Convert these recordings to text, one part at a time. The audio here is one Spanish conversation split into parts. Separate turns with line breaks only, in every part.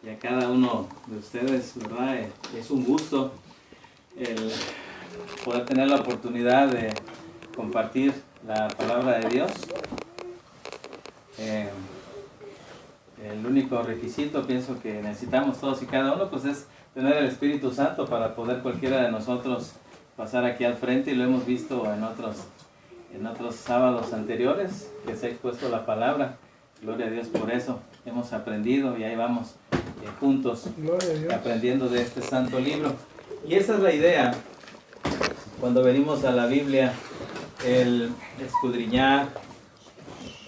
y a cada uno de ustedes, ¿verdad? Es un gusto el poder tener la oportunidad de compartir la palabra de Dios. El único requisito, pienso, que necesitamos todos y cada uno, pues es tener el Espíritu Santo para poder cualquiera de nosotros pasar aquí al frente, y lo hemos visto en otros sábados anteriores que se ha expuesto la palabra. Gloria a Dios por eso. Hemos aprendido y ahí vamos juntos aprendiendo de este santo libro. Y esa es la idea cuando venimos a la Biblia, el escudriñar,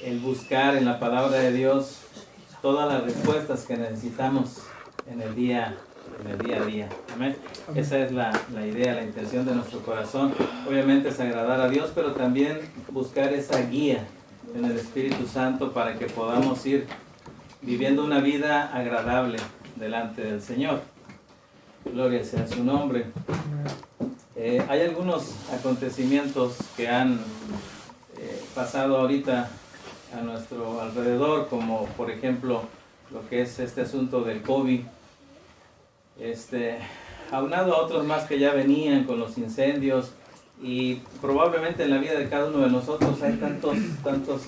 el buscar en la palabra de Dios todas las respuestas que necesitamos en el día a día. Amén. Esa es la idea, la intención de nuestro corazón. Obviamente es agradar a Dios, pero también buscar esa guía en el Espíritu Santo para que podamos ir viviendo una vida agradable delante del Señor. Gloria sea su nombre. Hay algunos acontecimientos que han pasado ahorita a nuestro alrededor, como por ejemplo lo que es este asunto del COVID, aunado a otros más que ya venían con los incendios, y probablemente en la vida de cada uno de nosotros hay tantos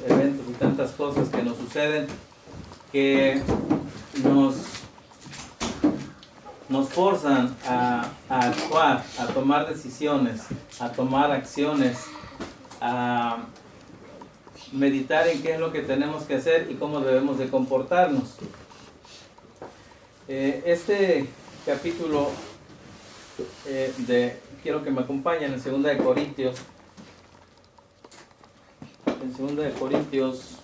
eventos y tantas cosas que nos suceden que nos forzan a actuar, a tomar decisiones, a tomar acciones, a meditar en qué es lo que tenemos que hacer y cómo debemos de comportarnos. Este capítulo quiero que me acompañen en 2 de Corintios. En 2 de Corintios,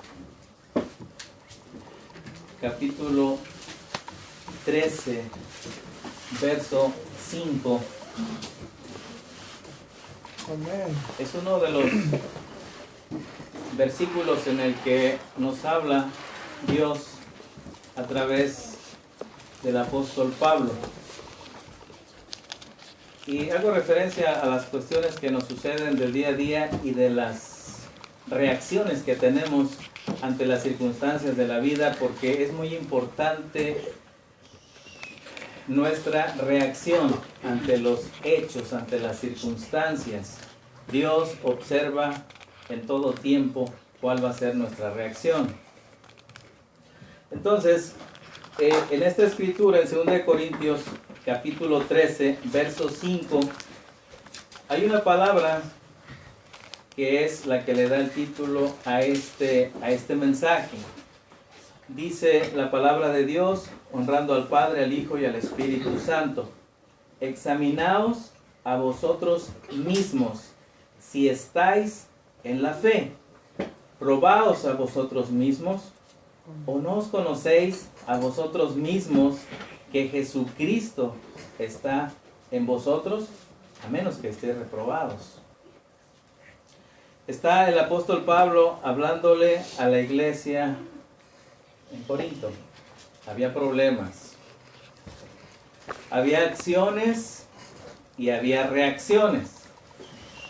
capítulo 13, verso 5.
Amén.
Es uno de los versículos en el que nos habla Dios a través del apóstol Pablo. Y hago referencia a las cuestiones que nos suceden del día a día y de las reacciones que tenemos ante las circunstancias de la vida, porque es muy importante nuestra reacción ante los hechos, ante las circunstancias. Dios observa en todo tiempo cuál va a ser nuestra reacción. Entonces, en esta escritura, en 2 de Corintios, capítulo 13, verso 5, hay una palabra que es la que le da el título a este mensaje. Dice la palabra de Dios, honrando al Padre, al Hijo y al Espíritu Santo: examinaos a vosotros mismos si estáis en la fe. Probaos a vosotros mismos, o no os conocéis a vosotros mismos que Jesucristo está en vosotros, a menos que estéis reprobados. Está el apóstol Pablo hablándole a la iglesia en Corinto. Había problemas, había acciones y había reacciones.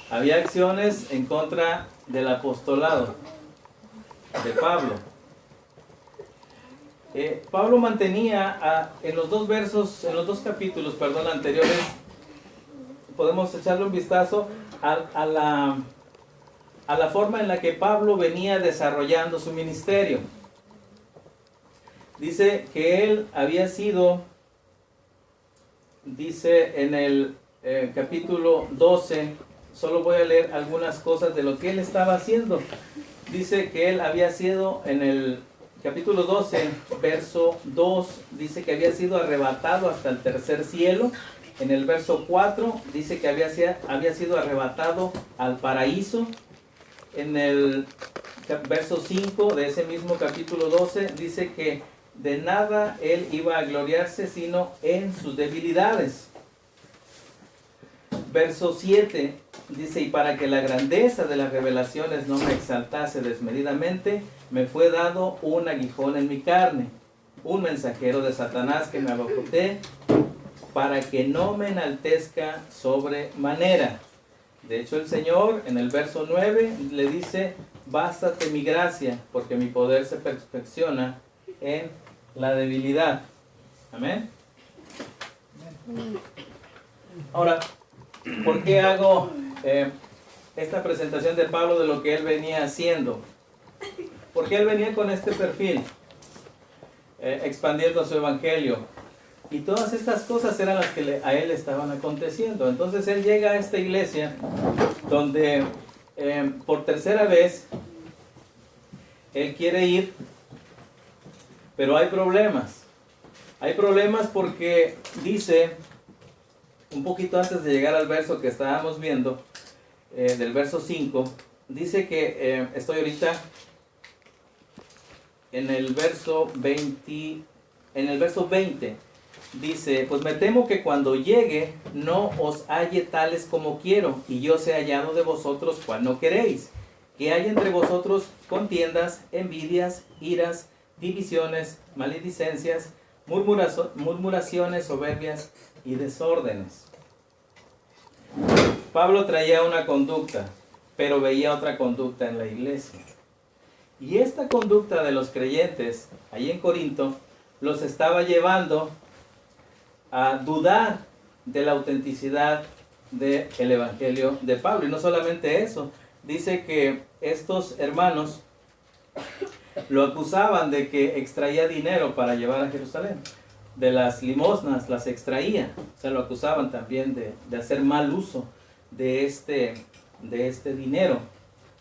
Había acciones en contra del apostolado de Pablo. Pablo mantenía en los dos capítulos anteriores, podemos echarle un vistazo a la forma en la que Pablo venía desarrollando su ministerio. Dice que él había sido, dice en el capítulo 12, solo voy a leer algunas cosas de lo que él estaba haciendo. Dice que él había sido, en el capítulo 12, verso 2, dice que había sido arrebatado hasta el tercer cielo. En el verso 4 dice que había sido arrebatado al paraíso. En el verso 5 de ese mismo capítulo 12 dice que de nada él iba a gloriarse sino en sus debilidades. Verso 7 dice: y para que la grandeza de las revelaciones no me exaltase desmedidamente, me fue dado un aguijón en mi carne, un mensajero de Satanás que me abajoté, para que no me enaltezca sobremanera. De hecho, el Señor en el verso 9 le dice: bástate mi gracia, porque mi poder se perfecciona en la debilidad. Amén. Ahora, ¿por qué hago esta presentación de Pablo de lo que él venía haciendo? Porque él venía con este perfil, expandiendo su evangelio. Y todas estas cosas eran las que a él le estaban aconteciendo. Entonces él llega a esta iglesia donde por tercera vez él quiere ir, pero hay problemas. Hay problemas porque dice, un poquito antes de llegar al verso que estábamos viendo, del verso 5, dice que estoy ahorita en el verso 20, dice, pues me temo que cuando llegue no os halle tales como quiero, y yo sea hallado de vosotros cual no queréis, que haya entre vosotros contiendas, envidias, iras, divisiones, maledicencias, murmuraciones, soberbias y desórdenes. Pablo traía una conducta, pero veía otra conducta en la iglesia. Y esta conducta de los creyentes, ahí en Corinto, los estaba llevando a dudar de la autenticidad del evangelio de Pablo. Y no solamente eso, dice que estos hermanos lo acusaban de que extraía dinero para llevar a Jerusalén. De las limosnas las extraía. O sea, lo acusaban también de hacer mal uso de este dinero,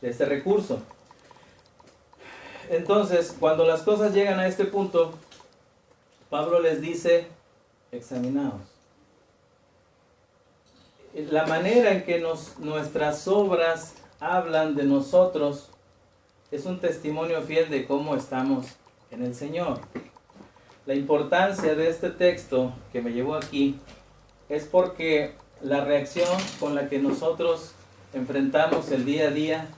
de este recurso. Entonces, cuando las cosas llegan a este punto, Pablo les dice, examinaos. La manera en que nuestras obras hablan de nosotros es un testimonio fiel de cómo estamos en el Señor. La importancia de este texto que me llevó aquí es porque la reacción con la que nosotros enfrentamos el día a día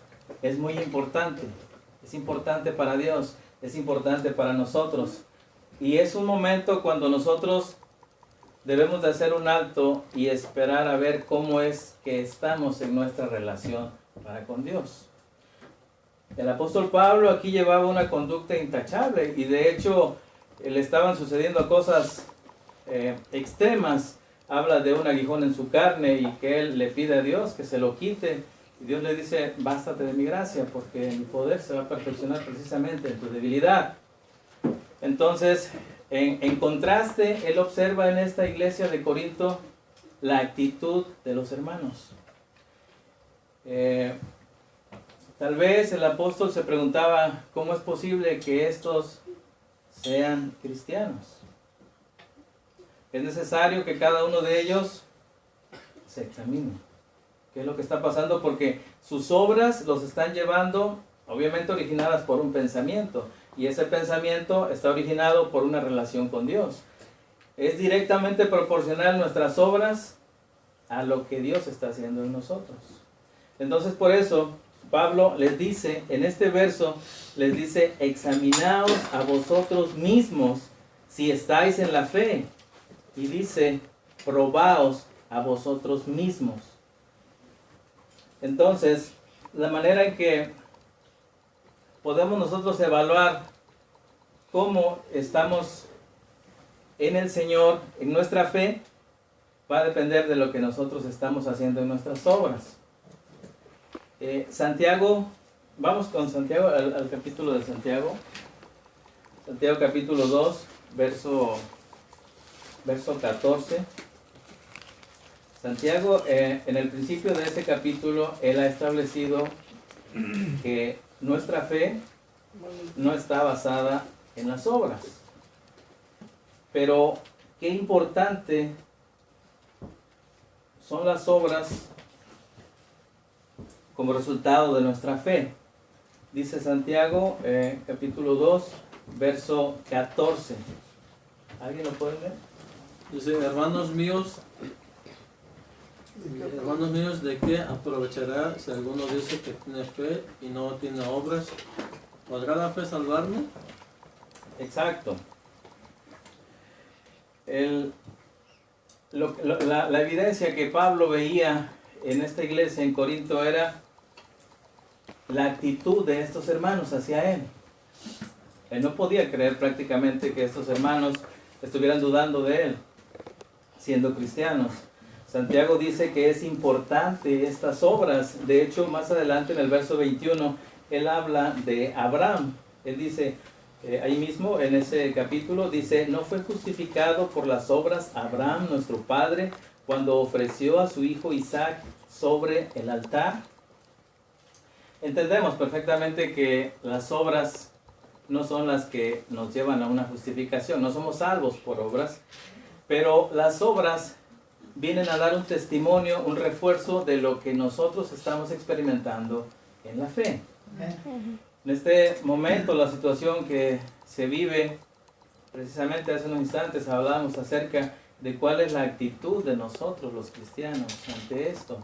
es muy importante. Es importante para Dios, es importante para nosotros. Y es un momento cuando nosotros debemos de hacer un alto y esperar a ver cómo es que estamos en nuestra relación para con Dios. El apóstol Pablo aquí llevaba una conducta intachable y de hecho le estaban sucediendo cosas extremas. Habla de un aguijón en su carne y que él le pide a Dios que se lo quite. Y Dios le dice, bástate de mi gracia, porque mi poder se va a perfeccionar precisamente en tu debilidad. Entonces, en contraste, él observa en esta iglesia de Corinto la actitud de los hermanos. Tal vez el apóstol se preguntaba, ¿cómo es posible que estos sean cristianos? Es necesario que cada uno de ellos se examine. ¿Qué es lo que está pasando? Porque sus obras los están llevando, obviamente originadas por un pensamiento. Y ese pensamiento está originado por una relación con Dios. Es directamente proporcional nuestras obras a lo que Dios está haciendo en nosotros. Entonces por eso Pablo les dice, en este verso, les dice, examinaos a vosotros mismos si estáis en la fe. Y dice, probaos a vosotros mismos. Entonces, la manera en que podemos nosotros evaluar cómo estamos en el Señor, en nuestra fe, va a depender de lo que nosotros estamos haciendo en nuestras obras. Santiago, vamos con Santiago, al capítulo de Santiago. Santiago capítulo 2, verso 14. Santiago, en el principio de este capítulo, él ha establecido que nuestra fe no está basada en las obras. Pero qué importante son las obras como resultado de nuestra fe. Dice Santiago, capítulo 2, verso 14. ¿Alguien lo puede leer?
Dice, hermanos míos, ¿de qué aprovechará si alguno dice que tiene fe y no tiene obras? ¿Podrá la fe salvarme?
Exacto. La evidencia que Pablo veía en esta iglesia en Corinto era la actitud de estos hermanos hacia él. Él no podía creer prácticamente que estos hermanos estuvieran dudando de él, siendo cristianos. Santiago dice que es importante estas obras. De hecho, más adelante en el verso 21, él habla de Abraham. Él dice, ahí mismo en ese capítulo, dice, ¿no fue justificado por las obras Abraham, nuestro padre, cuando ofreció a su hijo Isaac sobre el altar? Entendemos perfectamente que las obras no son las que nos llevan a una justificación. No somos salvos por obras, pero las obras vienen a dar un testimonio, un refuerzo de lo que nosotros estamos experimentando en la fe. En este momento, la situación que se vive, precisamente hace unos instantes hablábamos acerca de cuál es la actitud de nosotros los cristianos ante esto.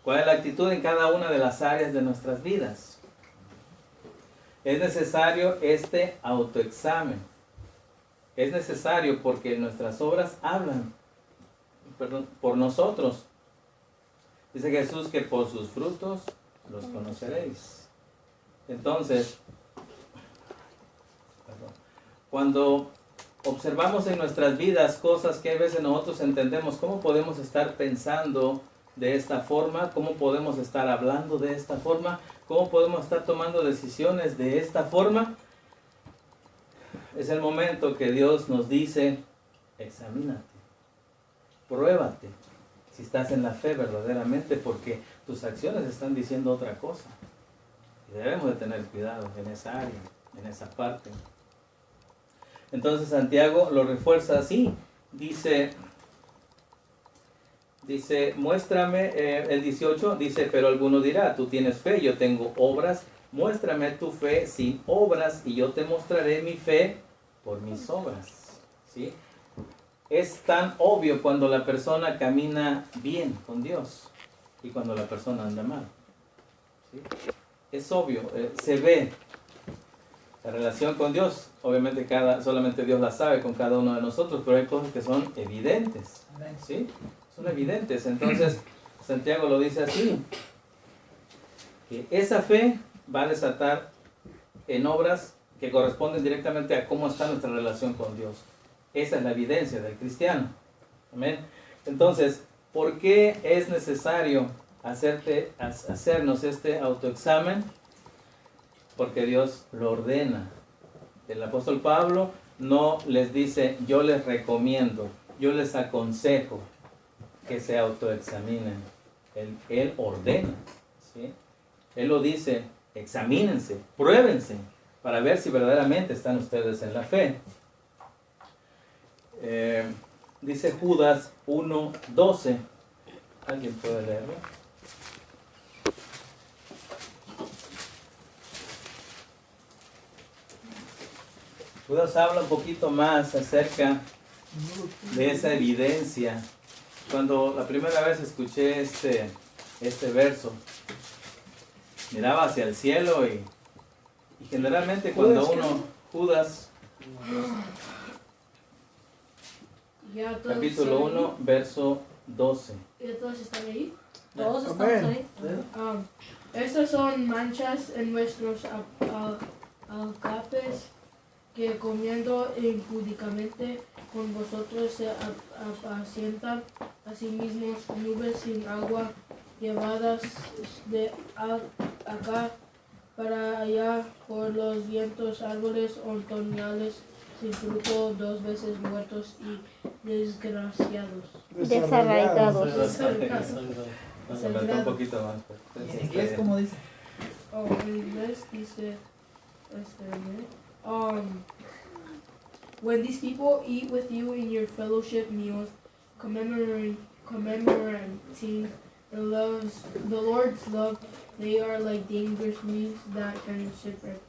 ¿Cuál es la actitud en cada una de las áreas de nuestras vidas? Es necesario este autoexamen. Es necesario porque nuestras obras hablan por nosotros. Dice Jesús que por sus frutos los conoceréis. Entonces, cuando observamos en nuestras vidas cosas que a veces nosotros entendemos, ¿cómo podemos estar pensando de esta forma? ¿Cómo podemos estar hablando de esta forma? ¿Cómo podemos estar tomando decisiones de esta forma? Es el momento que Dios nos dice, examínate, pruébate, si estás en la fe verdaderamente, porque tus acciones están diciendo otra cosa. Y debemos de tener cuidado en esa área, en esa parte. Entonces Santiago lo refuerza así, dice, muéstrame, el 18 dice, pero alguno dirá, tú tienes fe, yo tengo obras, muéstrame tu fe sin obras y yo te mostraré mi fe por mis obras. ¿Sí? Es tan obvio cuando la persona camina bien con Dios y cuando la persona anda mal. ¿Sí? Es obvio, se ve. La relación con Dios, obviamente solamente Dios la sabe con cada uno de nosotros, pero hay cosas que son evidentes. ¿Sí? Son evidentes. Entonces, Santiago lo dice así, que esa fe va a desatar en obras que corresponden directamente a cómo está nuestra relación con Dios. Esa es la evidencia del cristiano. Amén. Entonces, ¿por qué es necesario hacernos este autoexamen? Porque Dios lo ordena. El apóstol Pablo no les dice, yo les recomiendo, yo les aconsejo que se autoexaminen. Él ordena. ¿Sí? Él lo dice, examínense, pruébense, para ver si verdaderamente están ustedes en la fe. Dice Judas 1:12. ¿Alguien puede leerlo? Judas habla un poquito más acerca de esa evidencia. Cuando la primera vez escuché este verso, miraba hacia el cielo y generalmente cuando Judas, capítulo 1, verso 12.
¿Y todos están ahí? Todos estamos ahí. Estas son manchas en nuestros alcapes que comiendo impúdicamente con vosotros se apacientan asimismo nubes sin agua llevadas de acá para allá por los vientos, árboles otoñales sin fruto, 2 veces muertos y desgraciados.
Desarraigados.
Vamos a meter un poquito más.
¿En inglés cómo dice?
En inglés dice, when these people eat with you in your fellowship meals, commemorating the Lord's love, they are like dangerous weeds that can shipwreck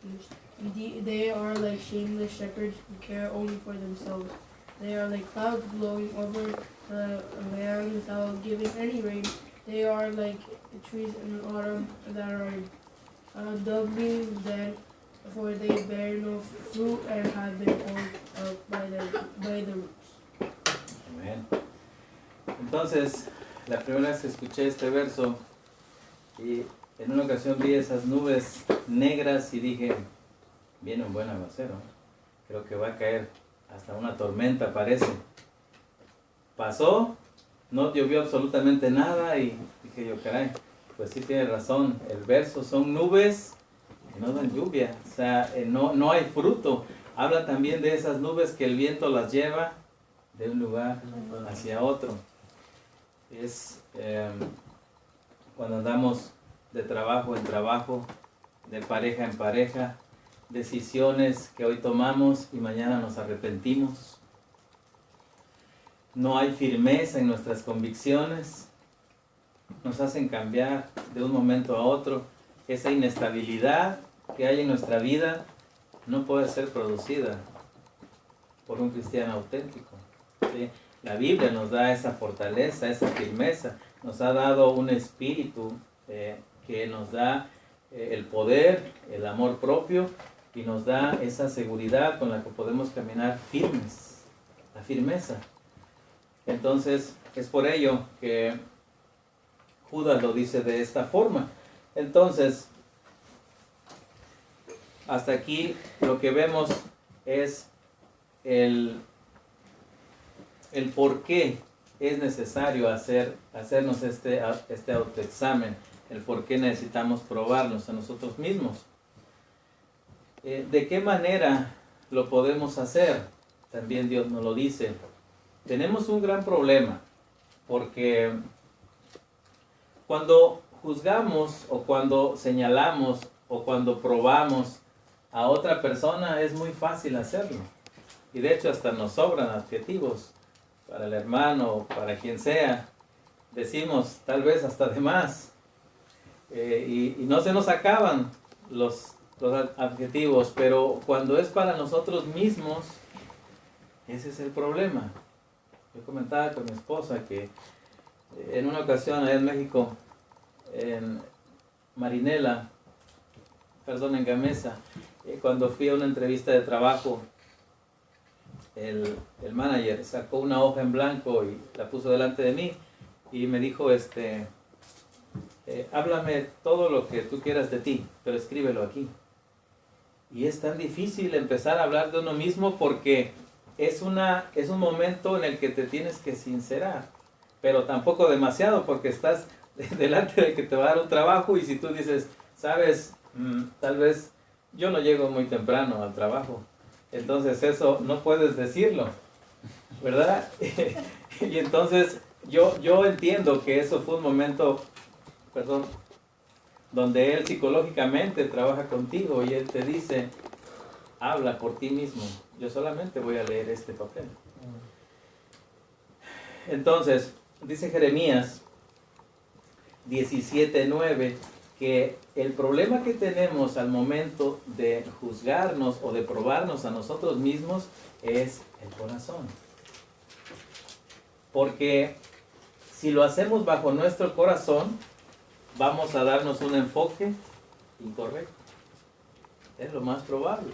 you. They are like shameless shepherds who care only for themselves. They are like clouds blowing over the land without giving any rain. They are like trees in autumn that are doubly dead, for they bear no fruit and have been pulled out by the roots.
Amén. Entonces, la primera vez que escuché este verso y en una ocasión vi esas nubes negras y dije, viene un buen aguacero, creo que va a caer hasta una tormenta parece. Pasó, no llovió absolutamente nada y dije yo, caray, pues sí tiene razón, el verso son nubes que no dan lluvia, o sea, no hay fruto. Habla también de esas nubes que el viento las lleva de un lugar hacia otro. Es cuando andamos de trabajo en trabajo, de pareja en pareja, decisiones que hoy tomamos y mañana nos arrepentimos. No hay firmeza en nuestras convicciones, nos hacen cambiar de un momento a otro. Esa inestabilidad que hay en nuestra vida no puede ser producida por un cristiano auténtico, ¿sí? La Biblia nos da esa fortaleza, esa firmeza, nos ha dado un espíritu que nos da el poder, el amor propio y nos da esa seguridad con la que podemos caminar firmes, la firmeza. Entonces, es por ello que Judas lo dice de esta forma. Entonces, hasta aquí lo que vemos es el por qué es necesario hacernos este autoexamen, el por qué necesitamos probarnos a nosotros mismos. ¿De qué manera lo podemos hacer? También Dios nos lo dice. Tenemos un gran problema, porque cuando juzgamos o cuando señalamos o cuando probamos a otra persona es muy fácil hacerlo. Y de hecho hasta nos sobran adjetivos para el hermano, para quien sea. Decimos tal vez hasta de más. Y no se nos acaban los adjetivos, pero cuando es para nosotros mismos, ese es el problema. Yo comentaba con mi esposa que en una ocasión allá en México, en Gamesa, cuando fui a una entrevista de trabajo, el manager sacó una hoja en blanco y la puso delante de mí y me dijo, háblame todo lo que tú quieras de ti, pero escríbelo aquí. Y es tan difícil empezar a hablar de uno mismo porque es un momento en el que te tienes que sincerar, pero tampoco demasiado porque estás delante de que te va a dar un trabajo y si tú dices, sabes, tal vez yo no llego muy temprano al trabajo, entonces eso no puedes decirlo, ¿verdad? Y entonces yo entiendo que eso fue un momento, donde él psicológicamente trabaja contigo y él te dice, habla por ti mismo, yo solamente voy a leer este papel. Entonces, dice Jeremías 17:9, que el problema que tenemos al momento de juzgarnos o de probarnos a nosotros mismos es el corazón. Porque si lo hacemos bajo nuestro corazón, vamos a darnos un enfoque incorrecto. Es lo más probable.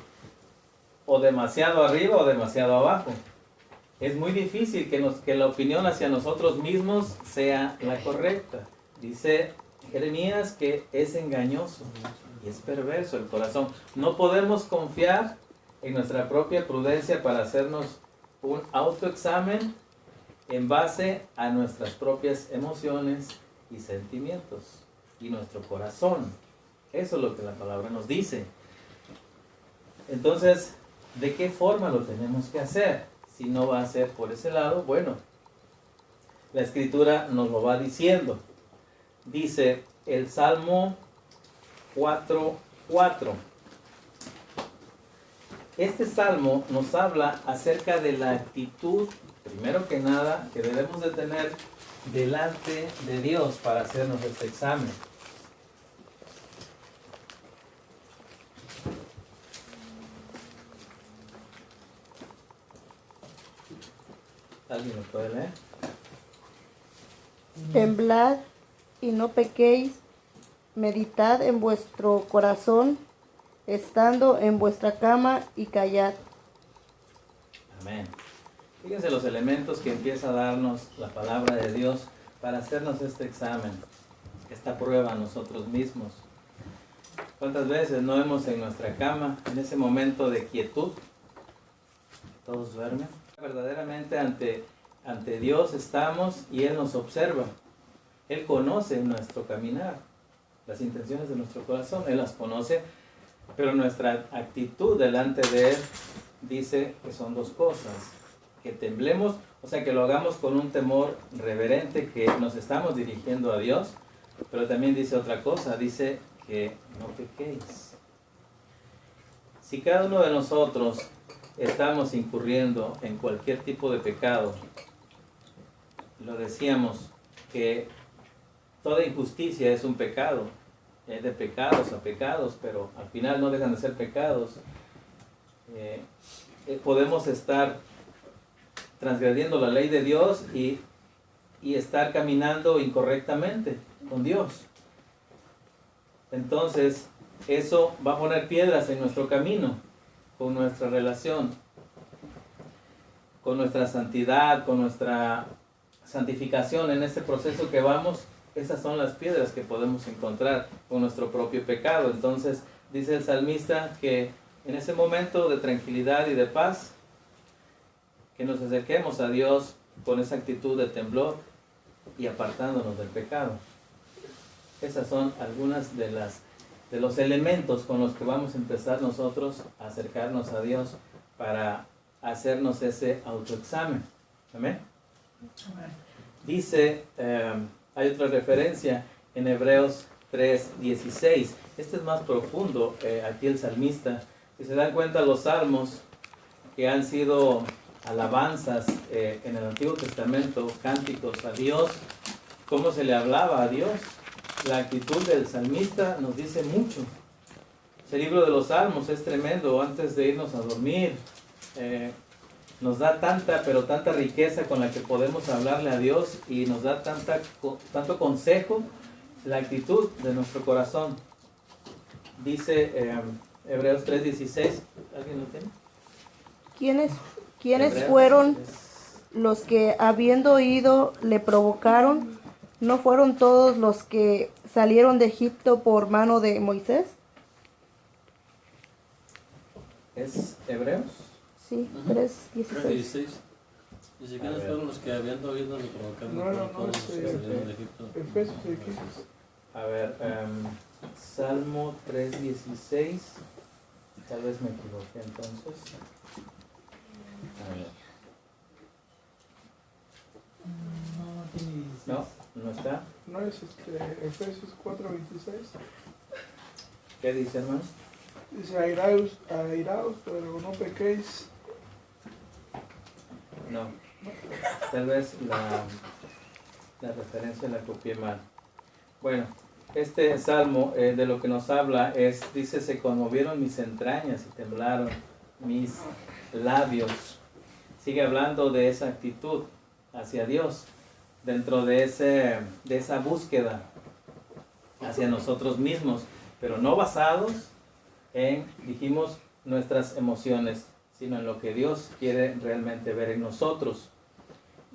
O demasiado arriba o demasiado abajo. Es muy difícil que la opinión hacia nosotros mismos sea la correcta. Dice Jeremías que es engañoso y es perverso el corazón. No podemos confiar en nuestra propia prudencia para hacernos un autoexamen en base a nuestras propias emociones y sentimientos y nuestro corazón. Eso es lo que la palabra nos dice. Entonces, ¿de qué forma lo tenemos que hacer? Si no va a ser por ese lado, bueno, la Escritura nos lo va diciendo. Dice el Salmo 4:4. Este salmo nos habla acerca de la actitud, primero que nada, que debemos de tener delante de Dios para hacernos este examen. ¿Alguien lo puede leer?
Temblad y no pequéis, meditad en vuestro corazón, estando en vuestra cama y callad.
Amén. Fíjense los elementos que empieza a darnos la palabra de Dios para hacernos este examen, esta prueba a nosotros mismos. ¿Cuántas veces no hemos en nuestra cama, en ese momento de quietud, Todos duermen. Verdaderamente ante Dios estamos y Él nos observa. Él conoce nuestro caminar, las intenciones de nuestro corazón, Él las conoce, pero nuestra actitud delante de Él dice que son dos cosas. Que temblemos, o sea, que lo hagamos con un temor reverente, que nos estamos dirigiendo a Dios, pero también dice otra cosa, dice que no pequéis. Si cada uno de nosotros estamos incurriendo en cualquier tipo de pecado, lo decíamos, que toda injusticia es un pecado, de pecados a pecados, pero al final no dejan de ser pecados. Podemos estar transgrediendo la ley de Dios y estar caminando incorrectamente con Dios. Entonces, eso va a poner piedras en nuestro camino, con nuestra relación, con nuestra santidad, con nuestra santificación en este proceso que vamos. Esas son las piedras que podemos encontrar con nuestro propio pecado. Entonces, dice el salmista que en ese momento de tranquilidad y de paz, que nos acerquemos a Dios con esa actitud de temblor y apartándonos del pecado. Esas son algunas de los elementos con los que vamos a empezar nosotros a acercarnos a Dios para hacernos ese autoexamen. Amén. Dice, hay otra referencia en Hebreos 3:16. Este es más profundo, aquí el salmista. Si se dan cuenta, los salmos que han sido alabanzas en el Antiguo Testamento, cánticos a Dios, cómo se le hablaba a Dios, la actitud del salmista nos dice mucho. El libro de los Salmos es tremendo. Antes de irnos a dormir, nos da tanta riqueza con la que podemos hablarle a Dios, y nos da tanto consejo, la actitud de nuestro corazón. Dice Hebreos 3:16, ¿alguien lo tiene?
¿Quiénes
Hebreos
fueron los que, habiendo oído, le provocaron? ¿No fueron todos los que salieron de Egipto por mano de Moisés?
¿Es Hebreos?
Sí,
Ujú.
3:16.
16. Dice, ¿quiénes fueron los que habiendo oído le provocaron?
No,
Fueron todos los
es,
que salieron de Egipto.
Efesios y Efesios.
A ver, Salmo 3:16. Tal vez me equivoqué entonces. A ver. No, no está.
No es Efesios 4:26.
¿Qué dice, hermano?
Dice, airaos, pero no pequéis.
No. Tal vez la referencia la copié mal. Bueno, este salmo de lo que nos habla dice, se conmovieron mis entrañas y temblaron mis labios. Sigue hablando de esa actitud hacia Dios, dentro de esa búsqueda hacia nosotros mismos, pero no basados en, dijimos, nuestras emociones, sino en lo que Dios quiere realmente ver en nosotros.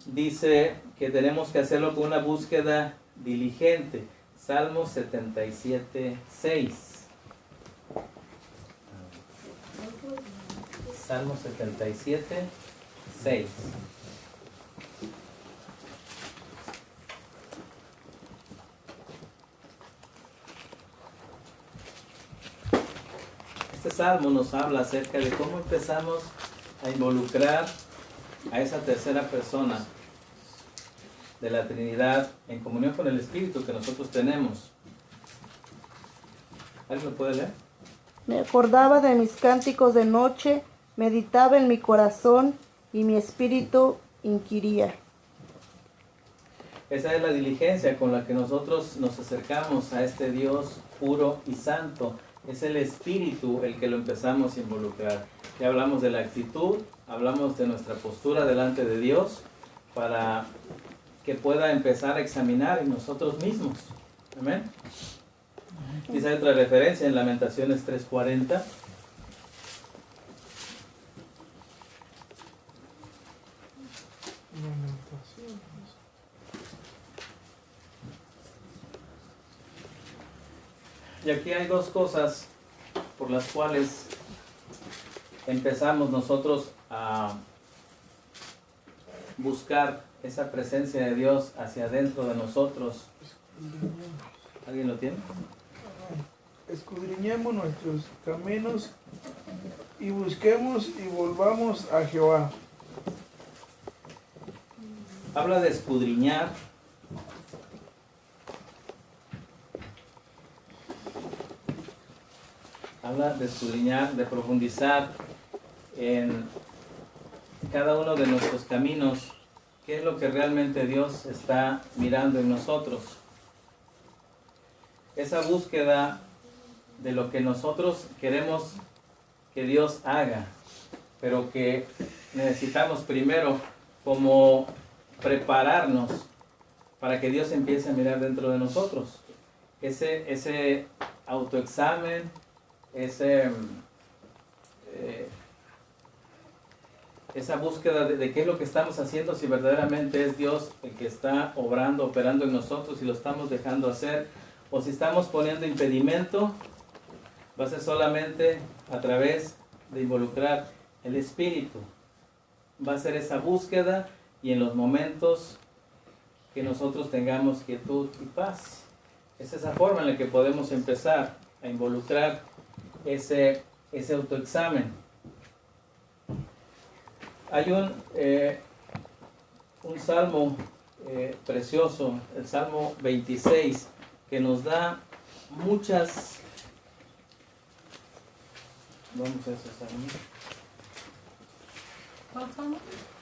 Dice que tenemos que hacerlo con una búsqueda diligente. Salmo 77:6. Salmo 77:6. Este salmo nos habla acerca de cómo empezamos a involucrar a esa tercera persona de la Trinidad en comunión con el Espíritu que nosotros tenemos. ¿Alguien lo puede leer?
Me acordaba de mis cánticos de noche, meditaba en mi corazón y mi espíritu inquiría.
Esa es la diligencia con la que nosotros nos acercamos a este Dios puro y santo. Es el Espíritu el que lo empezamos a involucrar. Ya hablamos de la actitud, hablamos de nuestra postura delante de Dios para que pueda empezar a examinar en nosotros mismos. Amén. Quizá hay otra referencia en Lamentaciones 3:40. Y aquí hay dos cosas por las cuales empezamos nosotros a buscar esa presencia de Dios hacia adentro de nosotros. ¿Alguien lo tiene?
Escudriñemos nuestros caminos y busquemos y volvamos a Jehová.
Habla de escudriñar. Habla de escudriñar, de profundizar en cada uno de nuestros caminos. ¿Qué es lo que realmente Dios está mirando en nosotros? Esa búsqueda de lo que nosotros queremos que Dios haga, pero que necesitamos primero como prepararnos para que Dios empiece a mirar dentro de nosotros. Ese autoexamen, esa búsqueda de qué es lo que estamos haciendo, si verdaderamente es Dios el que está obrando, operando en nosotros, si lo estamos dejando hacer, o si estamos poniendo impedimento, va a ser solamente a través de involucrar el Espíritu. Va a ser esa búsqueda y en los momentos que nosotros tengamos quietud y paz. Es esa forma en la que podemos empezar a involucrar ese autoexamen. Hay un salmo precioso, el Salmo 26, que nos da muchas... Vamos a ese salmo.
¿Cuál salmo?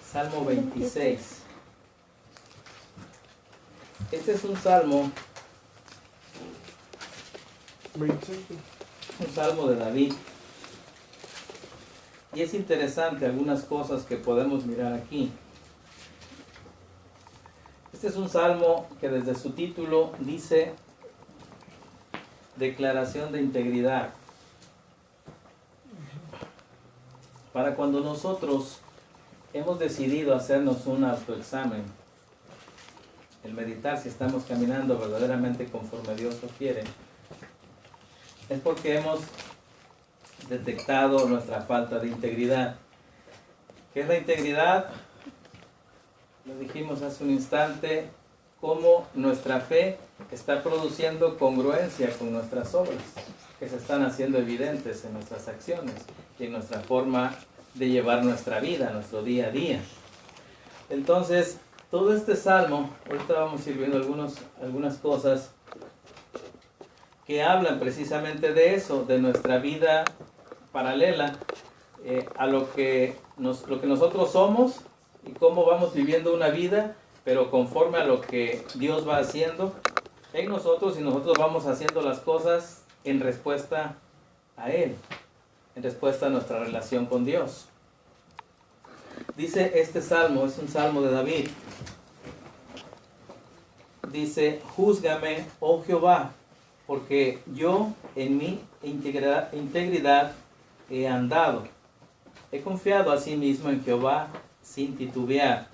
Salmo 26. Este es un salmo,
26.
un salmo de David. Y es interesante algunas cosas que podemos mirar aquí. Este es un salmo que desde su título dice declaración de integridad. Para cuando nosotros hemos decidido hacernos un autoexamen, el meditar si estamos caminando verdaderamente conforme Dios lo quiere, es porque hemos detectado nuestra falta de integridad. ¿Qué es la integridad? Lo dijimos hace un instante, cómo nuestra fe está produciendo congruencia con nuestras obras, que se están haciendo evidentes en nuestras acciones y en nuestra forma de llevar nuestra vida, nuestro día a día. Entonces, todo este salmo, ahorita vamos a ir viendo algunas cosas que hablan precisamente de eso, de nuestra vida paralela a lo que nosotros somos y cómo vamos viviendo una vida, pero conforme a lo que Dios va haciendo en nosotros, y nosotros vamos haciendo las cosas en respuesta a Él, en respuesta a nuestra relación con Dios. Dice este salmo, es un salmo de David, dice: júzgame, oh Jehová, porque yo en mi integridad he andado. He confiado asimismo en Jehová sin titubear.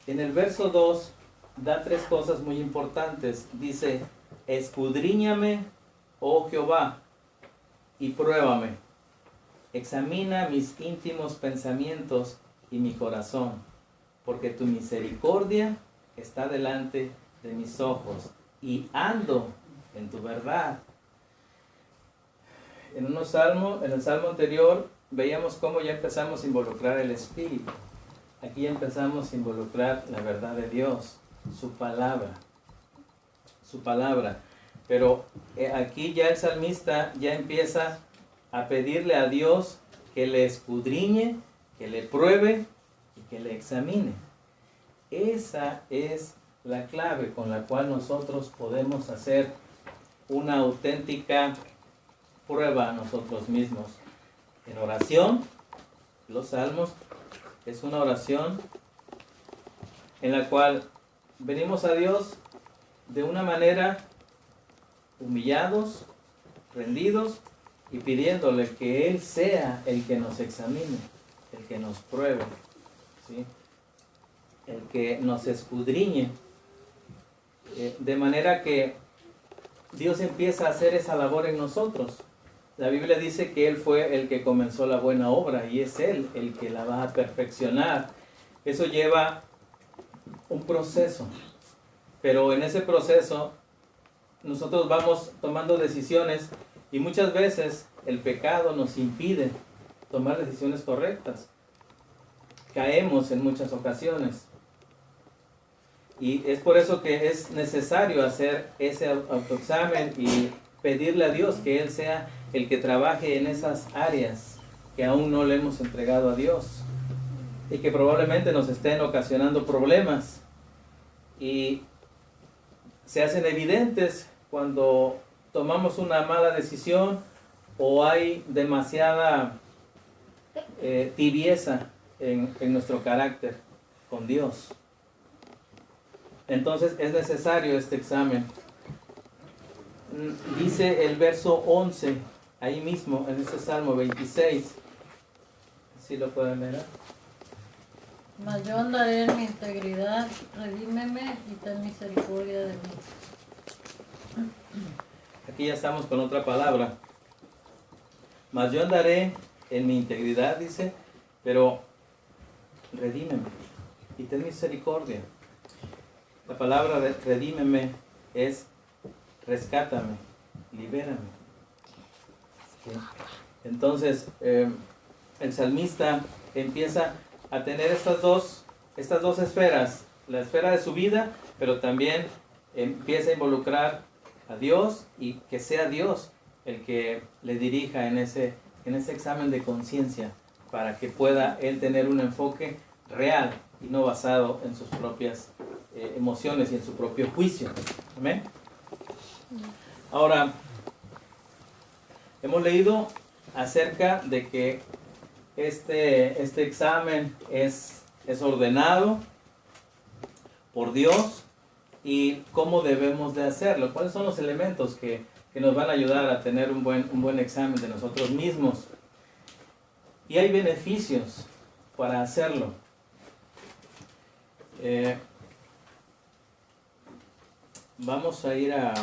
En el verso 2 da tres cosas muy importantes. Dice: escudriñame, oh Jehová, y pruébame. Examina mis íntimos pensamientos y mi corazón, porque tu misericordia está delante de mis ojos, y ando en tu verdad. En el salmo anterior veíamos cómo ya empezamos a involucrar el Espíritu. Aquí ya empezamos a involucrar la verdad de Dios, su palabra. Pero aquí ya el salmista ya empieza a pedirle a Dios que le escudriñe, que le pruebe y que le examine. Esa es la clave con la cual nosotros podemos hacer una auténtica prueba a nosotros mismos. En oración, los salmos es una oración en la cual venimos a Dios de una manera humillados, rendidos y pidiéndole que Él sea el que nos examine, el que nos pruebe, ¿sí? El que nos escudriñe, de manera que Dios empieza a hacer esa labor en nosotros. La Biblia dice que Él fue el que comenzó la buena obra y es Él el que la va a perfeccionar. Eso lleva un proceso, pero en ese proceso nosotros vamos tomando decisiones y muchas veces el pecado nos impide tomar decisiones correctas. Caemos en muchas ocasiones. Y es por eso que es necesario hacer ese autoexamen y pedirle a Dios que Él sea el que trabaje en esas áreas que aún no le hemos entregado a Dios y que probablemente nos estén ocasionando problemas y se hacen evidentes cuando tomamos una mala decisión o hay demasiada tibieza en nuestro carácter con Dios. Entonces es necesario este examen. Dice el verso 11, ahí mismo, en este Salmo 26. ¿Sí lo pueden leer?
Mas yo andaré en mi integridad, redímeme y ten misericordia de mí.
Aquí ya estamos con otra palabra. Mas yo andaré en mi integridad, dice, pero redímeme y ten misericordia. La palabra de redímeme es rescátame, libérame. ¿Sí? Entonces, el salmista empieza a tener estas dos esferas, la esfera de su vida, pero también empieza a involucrar a Dios y que sea Dios el que le dirija en ese examen de conciencia para que pueda él tener un enfoque real y no basado en sus propias emociones y en su propio juicio. ¿Amén? Ahora, hemos leído acerca de que este examen es ordenado por Dios y cómo debemos de hacerlo. ¿Cuáles son los elementos que nos van a ayudar a tener un buen examen de nosotros mismos? Y hay beneficios para hacerlo. Vamos a ir a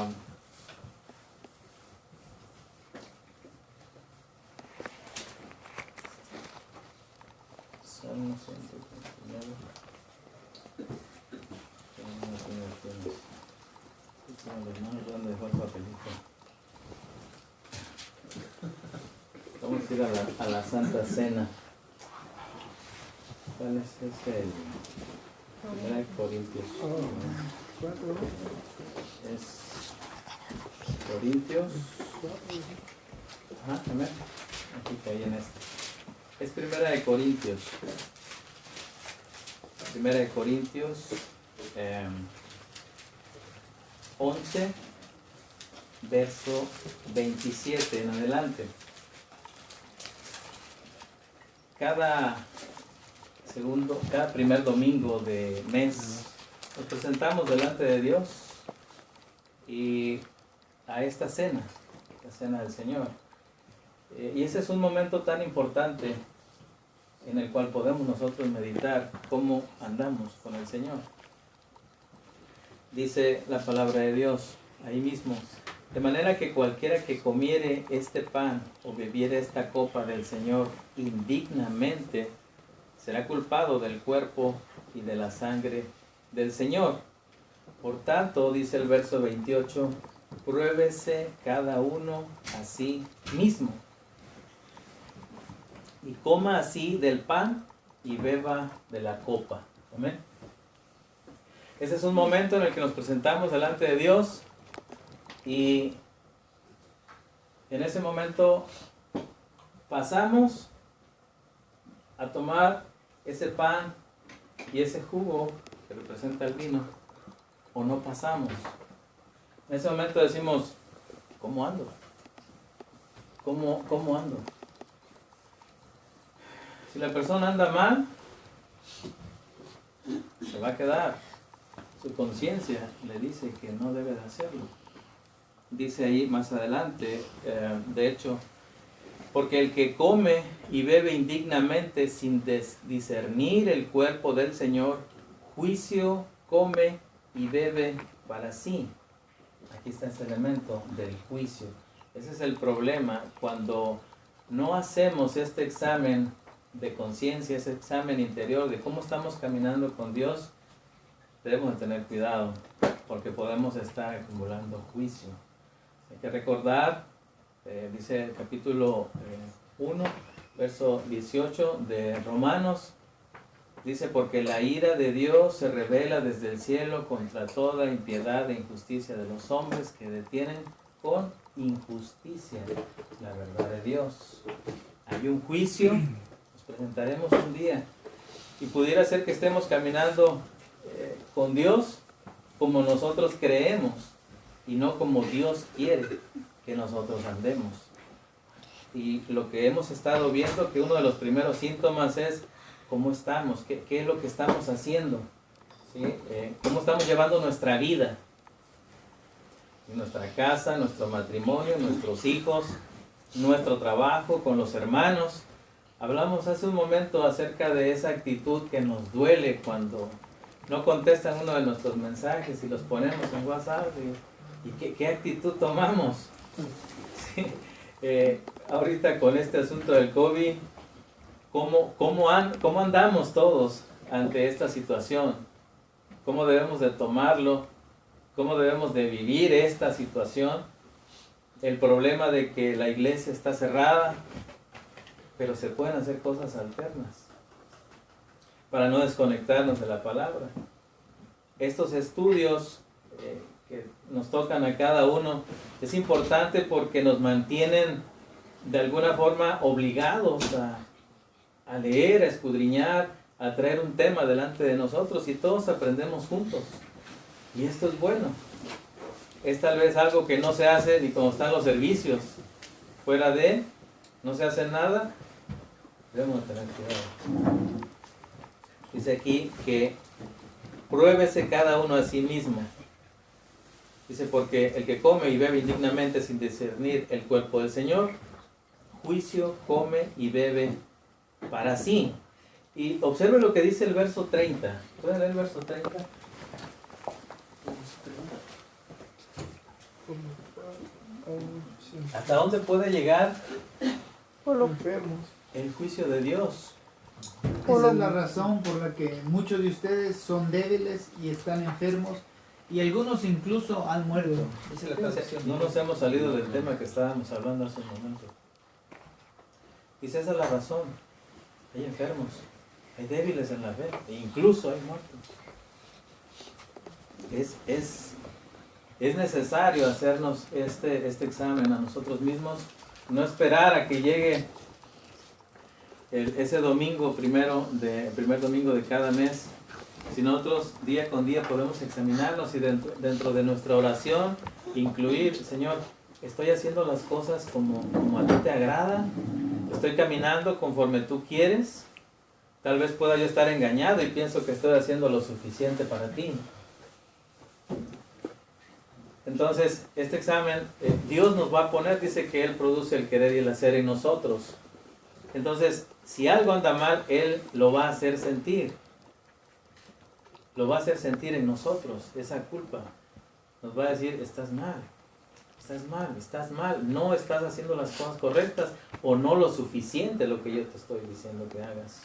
Salmo 139. ¿Dónde dejó el papelito? Vamos a ir a la Santa Cena. ¿Cuál es el? Primera de Corintios. Es Corintios. Ajá, a ver. Aquí caí en este. Es Primera de Corintios. Primera de Corintios 11, verso 27 en adelante. Cada primer domingo de mes nos presentamos delante de Dios y a esta cena, la cena del Señor. Y ese es un momento tan importante en el cual podemos nosotros meditar cómo andamos con el Señor. Dice la palabra de Dios ahí mismo: de manera que cualquiera que comiere este pan o bebiere esta copa del Señor indignamente será culpado del cuerpo y de la sangre del Señor. Por tanto, dice el verso 28, pruébese cada uno a sí mismo y coma así del pan y beba de la copa. Amén. Ese es un momento en el que nos presentamos delante de Dios y en ese momento pasamos a tomar ese pan y ese jugo que representa el vino, o no pasamos. En ese momento decimos: ¿cómo ando? ¿Cómo ando? Si la persona anda mal, se va a quedar. Su conciencia le dice que no debe de hacerlo. Dice ahí más adelante, de hecho, porque el que come y bebe indignamente sin discernir el cuerpo del Señor, juicio come y bebe para sí. Aquí está ese elemento del juicio. Ese es el problema, cuando no hacemos este examen de conciencia, ese examen interior de cómo estamos caminando con Dios, debemos de tener cuidado, porque podemos estar acumulando juicio. Hay que recordar, dice el capítulo 1, verso 18 de Romanos, dice, porque la ira de Dios se revela desde el cielo contra toda impiedad e injusticia de los hombres que detienen con injusticia la verdad de Dios. Hay un juicio, nos presentaremos un día, y pudiera ser que estemos caminando con Dios como nosotros creemos y no como Dios quiere que nosotros andemos. Y lo que hemos estado viendo, que uno de los primeros síntomas es cómo estamos, qué es lo que estamos haciendo, ¿sí? Cómo estamos llevando nuestra vida, nuestra casa, nuestro matrimonio, nuestros hijos, nuestro trabajo, con los hermanos. Hablamos hace un momento acerca de esa actitud que nos duele cuando no contestan uno de nuestros mensajes y los ponemos en WhatsApp. ¿Y qué actitud tomamos? Sí. Ahorita con este asunto del COVID, ¿cómo andamos todos ante esta situación? ¿Cómo debemos de tomarlo? ¿Cómo debemos de vivir esta situación? El problema de que la iglesia está cerrada, pero se pueden hacer cosas alternas para no desconectarnos de la palabra. Estos estudios que nos tocan a cada uno es importante porque nos mantienen de alguna forma obligados a leer, a escudriñar, a traer un tema delante de nosotros, y todos aprendemos juntos. Y esto es bueno. Es tal vez algo que no se hace ni cuando están los servicios. Fuera de, no se hace nada. Debemos tener cuidado. Dice aquí que pruébese cada uno a sí mismo. Dice, porque el que come y bebe indignamente sin discernir el cuerpo del Señor, juicio come y bebe para sí. Y observe lo que dice el verso 30. ¿Pueden leer el verso 30? ¿Hasta dónde puede llegar
Enfermos.
el juicio de Dios?
Esa es la razón por la que muchos de ustedes son débiles y están enfermos, y algunos incluso han muerto.
No nos hemos salido del tema que estábamos hablando hace un momento. Dice, esa es la razón. Hay enfermos, hay débiles en la fe, e incluso hay muertos. Es necesario hacernos este examen a nosotros mismos, no esperar a que llegue ese domingo primer domingo de cada mes. Si nosotros día con día podemos examinarnos y dentro de nuestra oración incluir, Señor, ¿estoy haciendo las cosas como a ti te agrada? ¿Estoy caminando conforme tú quieres? Tal vez pueda yo estar engañado y pienso que estoy haciendo lo suficiente para ti. Entonces, este examen, Dios nos va a poner, dice que Él produce el querer y el hacer en nosotros. Entonces, si algo anda mal, Él lo va a hacer sentir. Lo va a hacer sentir en nosotros, esa culpa. Nos va a decir, estás mal, no estás haciendo las cosas correctas o no lo suficiente lo que yo te estoy diciendo que hagas.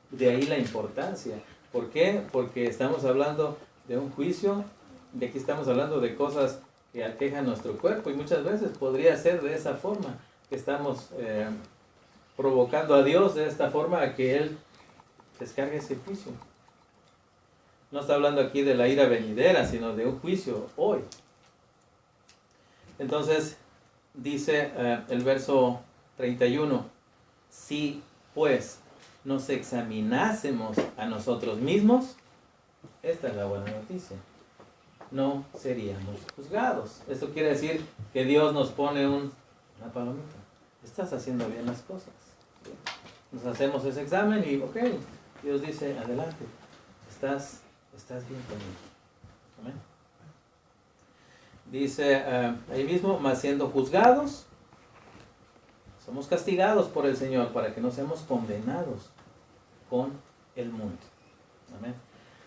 De ahí la importancia. ¿Por qué? Porque estamos hablando de un juicio, de aquí estamos hablando de cosas que aquejan nuestro cuerpo, y muchas veces podría ser de esa forma que estamos provocando a Dios de esta forma a que Él descargue ese juicio. No está hablando aquí de la ira venidera, sino de un juicio hoy. Entonces, dice el verso 31, si pues nos examinásemos a nosotros mismos, esta es la buena noticia, no seríamos juzgados. Esto quiere decir que Dios nos pone una palomita. Estás haciendo bien las cosas. Nos hacemos ese examen y, ok, Dios dice, adelante, estás bien conmigo. Amén. Dice ahí mismo, mas siendo juzgados, somos castigados por el Señor para que no seamos condenados con el mundo. Amén.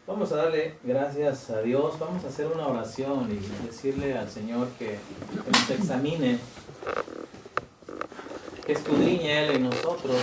Vamos a darle gracias a Dios, vamos a hacer una oración y decirle al Señor que nos examine, que escudriñe Él en nosotros